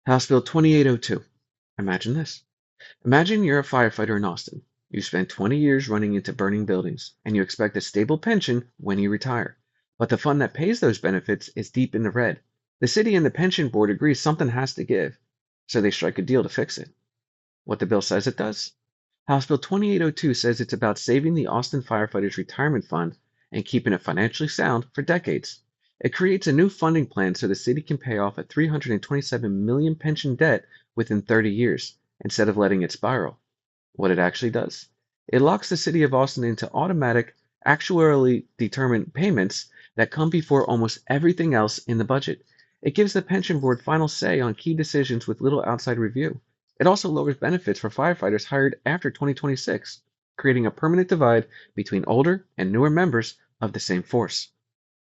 House Bill 2802. Imagine this. Imagine you're a firefighter in Austin. You spent 20 years running into burning buildings, and you expect a stable pension when you retire. But the fund that pays those benefits is deep in the red. The city and the pension board agree something has to give, so they strike a deal to fix it. What the bill says it does? House Bill 2802 says it's about saving the Austin Firefighters Retirement Fund and keeping it financially sound for decades. It creates a new funding plan so the city can pay off a $327 million pension debt within 30 years instead of letting it spiral. What it actually does? It locks the city of Austin into automatic, actuarially determined payments that come before almost everything else in the budget. It gives the pension board final say on key decisions with little outside review. It also lowers benefits for firefighters hired after 2026, creating a permanent divide between older and newer members of the same force.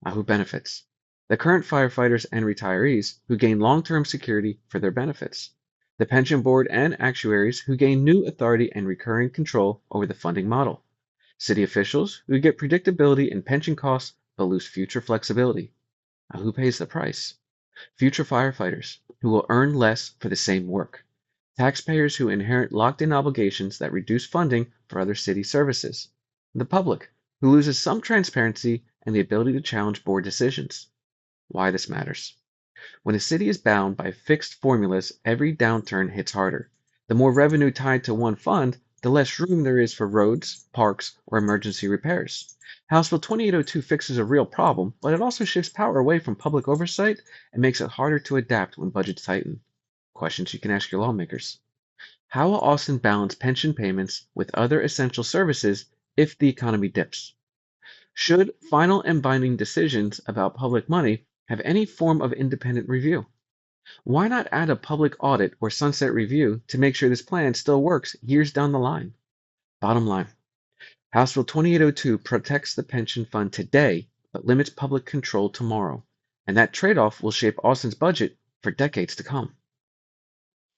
Now, who benefits? The current firefighters and retirees who gain long-term security for their benefits. The pension board and actuaries who gain new authority and recurring control over the funding model. City officials who get predictability in pension costs but lose future flexibility. Now, who pays the price? Future firefighters who will earn less for the same work. Taxpayers who inherit locked-in obligations that reduce funding for other city services. The public who loses some transparency and the ability to challenge board decisions. Why this matters. When a city is bound by fixed formulas, every downturn hits harder. The more revenue tied to one fund, the less room there is for roads, parks, or emergency repairs. House Bill 2802 fixes a real problem, but it also shifts power away from public oversight and makes it harder to adapt when budgets tighten. Questions you can ask your lawmakers. How will Austin balance pension payments with other essential services if the economy dips? Should final and binding decisions about public money have any form of independent review? Why not add a public audit or sunset review to make sure this plan still works years down the line? Bottom line, House Bill 2802 protects the pension fund today but limits public control tomorrow, and that trade-off will shape Austin's budget for decades to come.